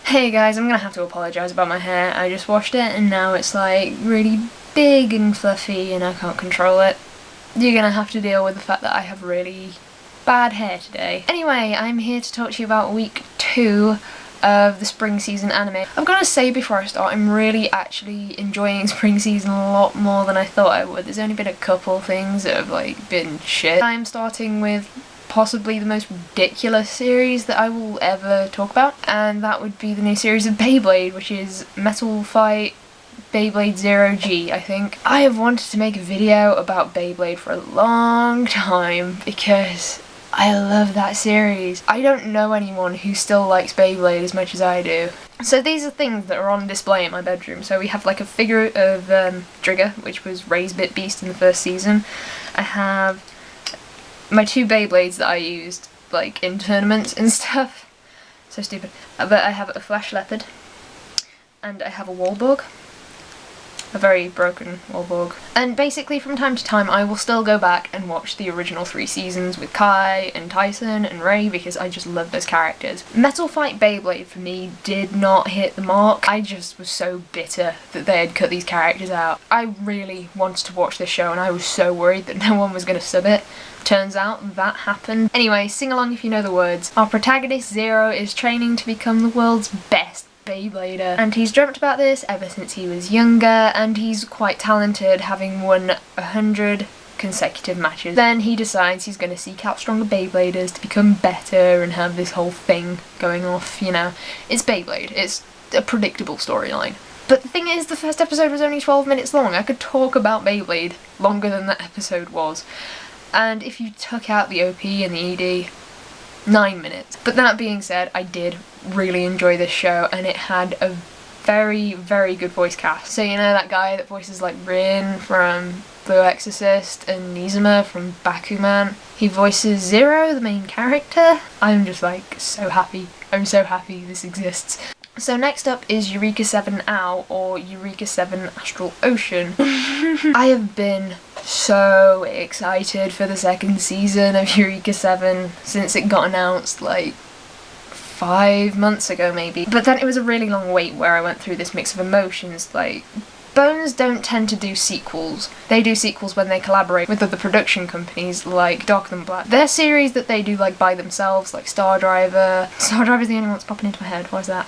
Hey guys, I'm gonna have to apologise about my hair. I just washed it and now it's like really big and fluffy and I can't control it. You're gonna have to deal with the fact that I have really bad hair today. Anyway, I'm here to talk to you about week 2 of the spring season anime. I've got to say before I start, I'm really actually enjoying spring season a lot more than I thought I would. There's only been a couple things that have like been shit. I'm starting with possibly the most ridiculous series that I will ever talk about, and that would be the new series of Beyblade, which is Metal Fight Beyblade Zero G, I think. I have wanted to make a video about Beyblade for a long time because I love that series. I don't know anyone who still likes Beyblade as much as I do. So these are things that are on display in my bedroom. So we have like a figure of Trigger, which was Razor-Bit Beast in the first season. I have my 2 Beyblades that I used like in tournaments and stuff. So stupid. But I have a Flash Leopard and I have a Wallbug. A very broken Wallbug. And basically from time to time I will still go back and watch the original 3 seasons with Kai and Tyson and Ray because I just love those characters. Metal Fight Beyblade for me did not hit the mark. I just was so bitter that they had cut these characters out. I really wanted to watch this show and I was so worried that no one was going to sub it. Turns out that happened. Anyway, sing along if you know the words. Our protagonist Zero is training to become the world's best Beyblader, and he's dreamt about this ever since he was younger, and he's quite talented, having won 100 consecutive matches. Then he decides he's going to seek out stronger Beybladers to become better and have this whole thing going off, you know. It's Beyblade. It's a predictable storyline. But the thing is, the first episode was only 12 minutes long. I could talk about Beyblade longer than that episode was. And if you took out the OP and the ED, 9 minutes. But that being said, I did really enjoy this show and it had a very, very good voice cast. So you know that guy that voices like Rin from Blue Exorcist and Nizuma from Bakuman? He voices Zero, the main character. I'm just like so happy. I'm so happy this exists. So next up is Eureka 7 OW, or Eureka 7 Astral Ocean. I have been so excited for the second season of Eureka 7 since it got announced like 5 months ago maybe. But then it was a really long wait where I went through this mix of emotions. Like, Bones don't tend to do sequels. They do sequels when they collaborate with other production companies like Darker Than Black. Their series that they do like by themselves, like Star Driver. Star Driver's the only one that's popping into my head. Why is that?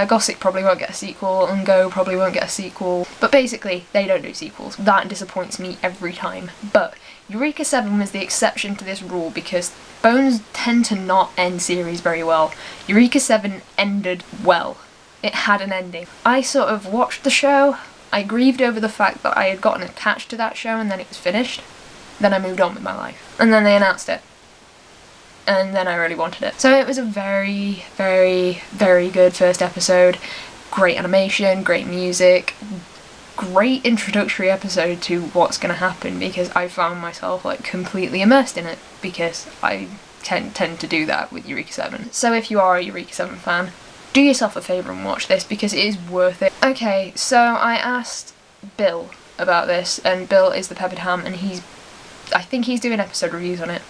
Gossip probably won't get a sequel, and Go probably won't get a sequel. But basically, they don't do sequels. That disappoints me every time. But Eureka 7 was the exception to this rule because Bones tend to not end series very well. Eureka 7 ended well. It had an ending. I sort of watched the show. I grieved over the fact that I had gotten attached to that show and then it was finished. Then I moved on with my life. And then they announced it. And then I really wanted it. So it was a very, very, very good first episode. Great animation, great music, great introductory episode to what's going to happen because I found myself like completely immersed in it because I tend to do that with Eureka 7. So if you are a Eureka 7 fan, do yourself a favour and watch this because it is worth it. Okay, so I asked Bill about this, and Bill is the Peppered Ham, and I think he's doing episode reviews on it.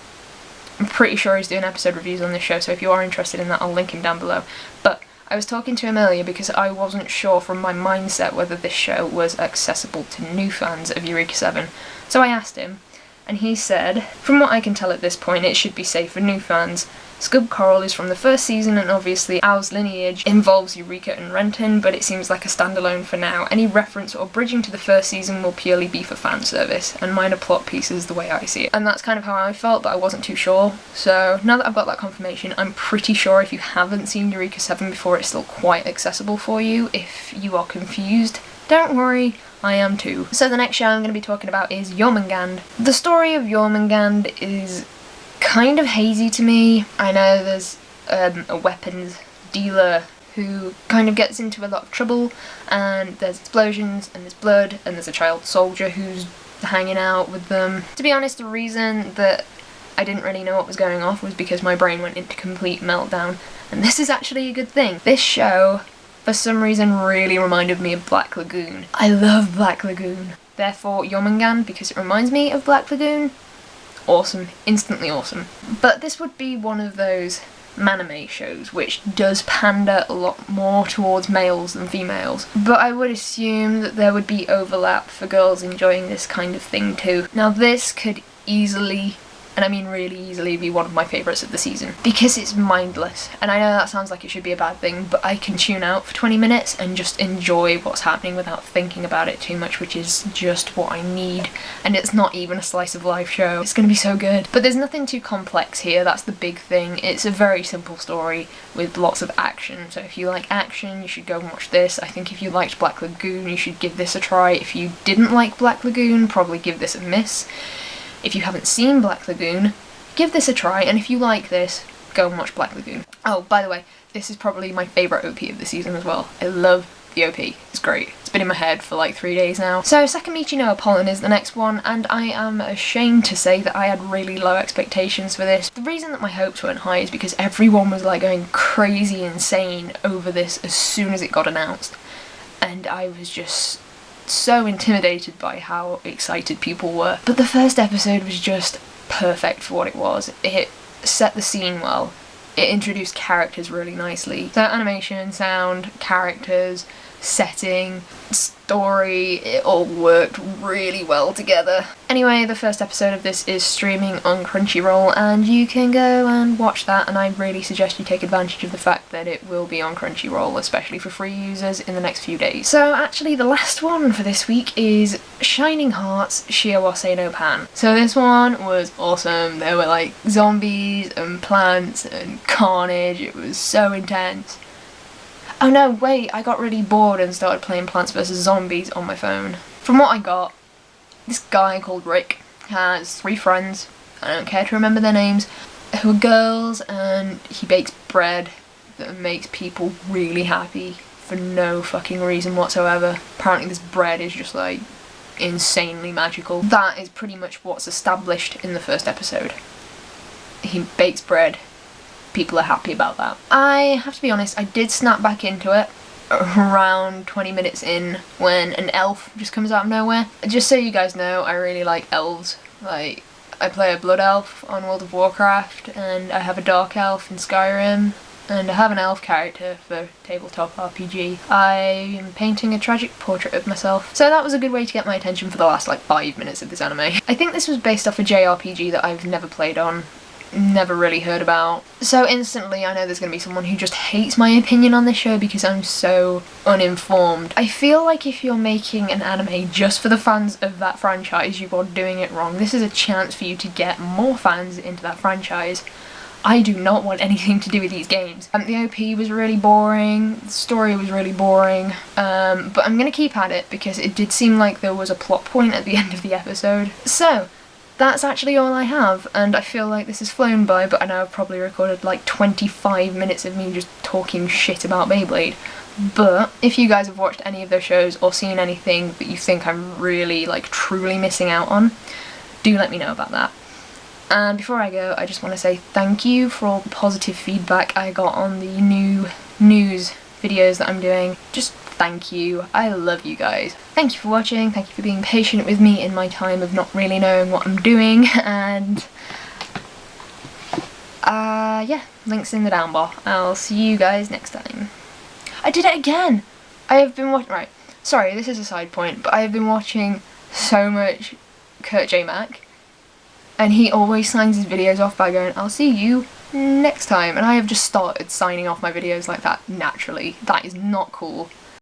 I'm pretty sure he's doing episode reviews on this show, so if you are interested in that, I'll link him down below. But I was talking to him earlier because I wasn't sure from my mindset whether this show was accessible to new fans of Eureka 7. So I asked him, and he said, from what I can tell at this point, it should be safe for new fans. Scub Coral is from the first season, and obviously Owl's lineage involves Eureka and Renton, but it seems like a standalone for now. Any reference or bridging to the first season will purely be for fan service, and minor plot pieces the way I see it. And that's kind of how I felt, but I wasn't too sure. So now that I've got that confirmation, I'm pretty sure if you haven't seen Eureka 7 before, it's still quite accessible for you. If you are confused, don't worry, I am too. So the next show I'm going to be talking about is Jormungand. The story of Jormungand is kind of hazy to me. I know there's a weapons dealer who kind of gets into a lot of trouble, and there's explosions and there's blood and there's a child soldier who's hanging out with them. To be honest, the reason that I didn't really know what was going on was because my brain went into complete meltdown, and this is actually a good thing. This show, for some reason, really reminded me of Black Lagoon. I love Black Lagoon. Therefore, Jormungand, because it reminds me of Black Lagoon, awesome, instantly awesome. But this would be one of those manime shows, which does pander a lot more towards males than females. But I would assume that there would be overlap for girls enjoying this kind of thing too. Now this could easily, and I mean really easily, be one of my favourites of the season, because it's mindless. And I know that sounds like it should be a bad thing, but I can tune out for 20 minutes and just enjoy what's happening without thinking about it too much, which is just what I need. And it's not even a slice of life show. It's gonna be so good. But there's nothing too complex here, that's the big thing. It's a very simple story with lots of action. So if you like action, you should go and watch this. I think if you liked Black Lagoon, you should give this a try. If you didn't like Black Lagoon, probably give this a miss. If you haven't seen Black Lagoon, give this a try, and if you like this, go and watch Black Lagoon. Oh, by the way, this is probably my favourite OP of the season as well. I love the OP, it's great. It's been in my head for like 3 days now. So Sakamichi no Apollon is the next one, and I am ashamed to say that I had really low expectations for this. The reason that my hopes weren't high is because everyone was like going crazy insane over this as soon as it got announced, and I was just so intimidated by how excited people were. But the first episode was just perfect for what it was. It set the scene well. It introduced characters really nicely. So animation, sound, characters, setting, story, it all worked really well together. Anyway, the first episode of this is streaming on Crunchyroll, and you can go and watch that, and I really suggest you take advantage of the fact that it will be on Crunchyroll, especially for free users, in the next few days. So actually the last one for this week is Shining Hearts Shiawase no Pan. So this one was awesome. There were like zombies and plants and carnage. It was so intense. Oh no, wait, I got really bored and started playing Plants vs Zombies on my phone. From what I got, this guy called Rick has 3 friends, I don't care to remember their names, who are girls, and he bakes bread that makes people really happy for no fucking reason whatsoever. Apparently this bread is just like insanely magical. That is pretty much what's established in the first episode. He bakes bread. People are happy about that. I have to be honest, I did snap back into it around 20 minutes in when an elf just comes out of nowhere. Just so you guys know, I really like elves. Like, I play a blood elf on World of Warcraft, and I have a dark elf in Skyrim, and I have an elf character for tabletop RPG. I am painting a tragic portrait of myself. So that was a good way to get my attention for the last like 5 minutes of this anime. I think this was based off a JRPG that I've never played on. Never really heard about. So instantly I know there's going to be someone who just hates my opinion on this show because I'm so uninformed. I feel like if you're making an anime just for the fans of that franchise, you are doing it wrong. This is a chance for you to get more fans into that franchise. I do not want anything to do with these games. The OP was really boring, the story was really boring, but I'm going to keep at it because it did seem like there was a plot point at the end of the episode. So that's actually all I have, and I feel like this has flown by, but I know I've probably recorded like 25 minutes of me just talking shit about Beyblade. But if you guys have watched any of those shows or seen anything that you think I'm really like truly missing out on, do let me know about that. And before I go, I just want to say thank you for all the positive feedback I got on the new news videos that I'm doing. Just thank you. I love you guys. Thank you for watching, thank you for being patient with me in my time of not really knowing what I'm doing, and yeah, links in the down bar. I'll see you guys next time. I did it again! I have been watching, right, sorry, this is a side point, but I have been watching so much Kurt J. Mac, and he always signs his videos off by going, I'll see you next time, and I have just started signing off my videos like that naturally. That is not cool.